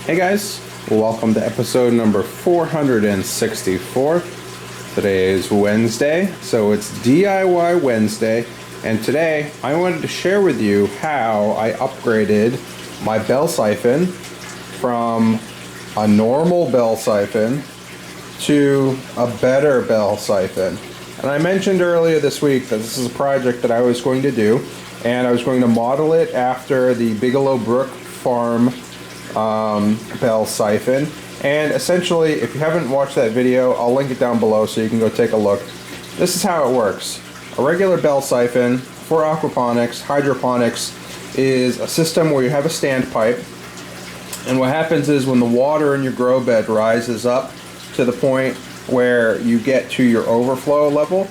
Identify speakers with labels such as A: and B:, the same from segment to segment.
A: Hey guys, welcome to episode number 464. Today is Wednesday, so it's DIY Wednesday, and today I wanted to share with you how I upgraded my bell siphon from a normal bell siphon to a better bell siphon. And I mentioned earlier this week that this is a project that I was going to do, and I was going to model it after the Bigelow Brook Farm bell siphon. And essentially, if you haven't watched that video, I'll link it down below so you can go take a look. This is how it works. A regular bell siphon for aquaponics, hydroponics, is a system where you have a standpipe, and what happens is when the water in your grow bed rises up to the point where you get to your overflow level,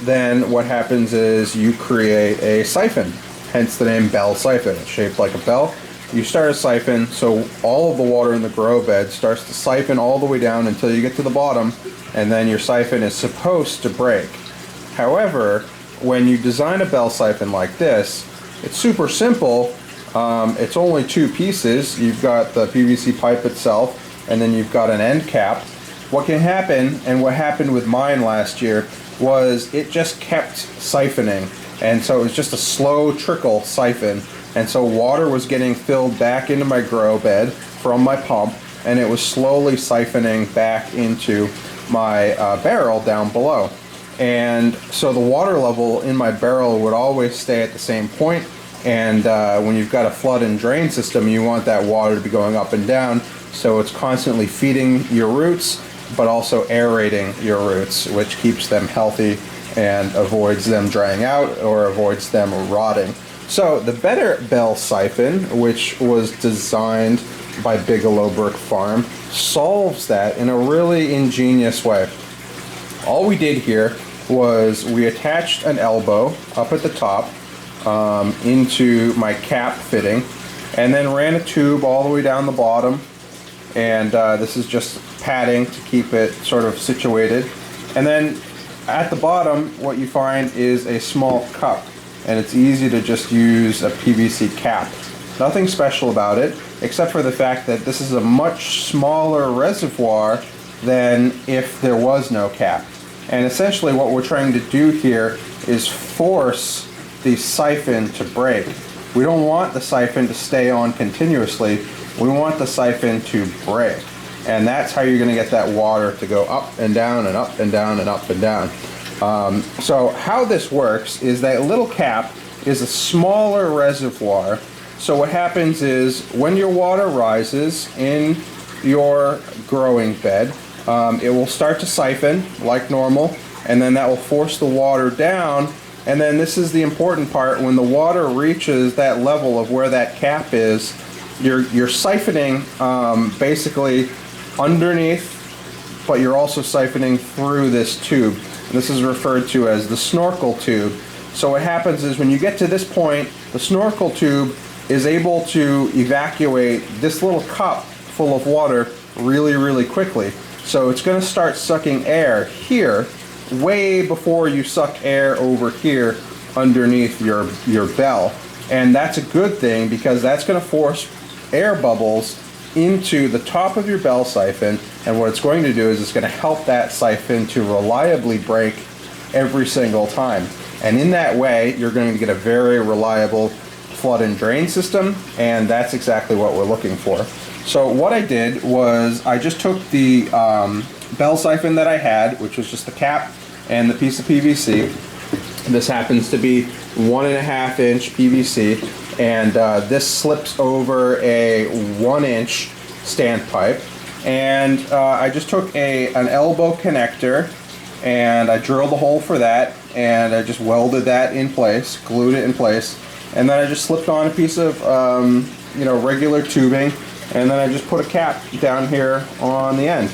A: then what happens is you create a siphon, hence the name bell siphon. It's shaped like a bell. You start a siphon, so all of the water in the grow bed starts to siphon all the way down until you get to the bottom, and then your siphon is supposed to break. However, when you design a bell siphon like this, it's super simple. It's only two pieces. You've got the PVC pipe itself, and then you've got an end cap. What can happen, and what happened with mine last year, was it just kept siphoning, and so it was just a slow trickle siphon. And so water was getting filled back into my grow bed from my pump, and it was slowly siphoning back into my barrel down below. And so the water level in my barrel would always stay at the same point. And when you've got a flood and drain system, you want that water to be going up and down, so it's constantly feeding your roots, but also aerating your roots, which keeps them healthy and avoids them drying out or avoids them rotting. So the better bell siphon, which was designed by Bigelow Brook Farm, solves that in a really ingenious way. All we did here was we attached an elbow up at the top into my cap fitting, and then ran a tube all the way down the bottom, and this is just padding to keep it sort of situated. And then at the bottom, what you find is a small cup, and it's easy to just use a PVC cap. Nothing special about it, except for the fact that this is a much smaller reservoir than if there was no cap. And essentially what we're trying to do here is force the siphon to break. We don't want the siphon to stay on continuously. We want the siphon to break. And that's how you're going to get that water to go up and down and up and down and up and down. So how this works is that little cap is a smaller reservoir. So what happens is when your water rises in your growing bed, it will start to siphon like normal, and then that will force the water down. And then this is the important part: when the water reaches that level of where that cap is, you're siphoning basically underneath, but you're also siphoning through this tube. This is referred to as the snorkel tube. So what happens is when you get to this point, the snorkel tube is able to evacuate this little cup full of water really, really quickly. So it's going to start sucking air here way before you suck air over here underneath your bell. And that's a good thing, because that's going to force air bubbles into the top of your bell siphon, and what it's going to do is it's going to help that siphon to reliably break every single time. And in that way, you're going to get a very reliable flood and drain system, and that's exactly what we're looking for. So what I did was I just took the bell siphon that I had, which was just the cap and the piece of PVC. This happens to be 1.5 inch PVC, and this slips over a 1-inch standpipe. And I just took an elbow connector, and I drilled a hole for that, and I just welded that in place, glued it in place, and then I just slipped on a piece of regular tubing, and then I just put a cap down here on the end.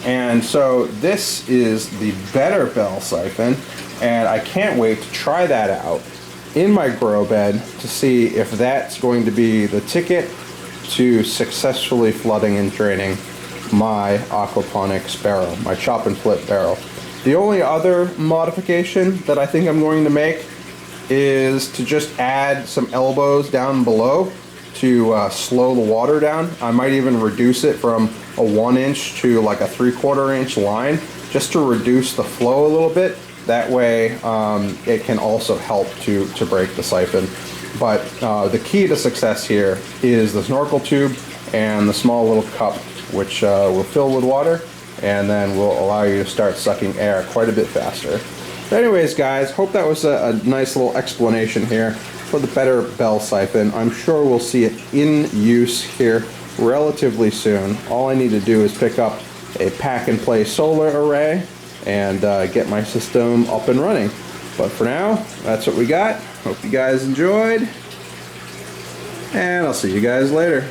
A: And so this is the better bell siphon, and I can't wait to try that out in my grow bed to see if that's going to be the ticket to successfully flooding and draining my aquaponics barrel, my chop and flip barrel. The only other modification that I think I'm going to make is to just add some elbows down below to slow the water down. I might even reduce it from a 1 inch to like a 3/4 inch line, just to reduce the flow a little bit. That way it can also help to break the siphon. But the key to success here is the snorkel tube and the small little cup, which will fill with water and then will allow you to start sucking air quite a bit faster. But anyways, guys, hope that was a nice little explanation here for the Better Bell Siphon. I'm sure we'll see it in use here relatively soon. All I need to do is pick up a pack-and-play solar array and get my system up and running. But for now, that's what we got. Hope you guys enjoyed, and I'll see you guys later.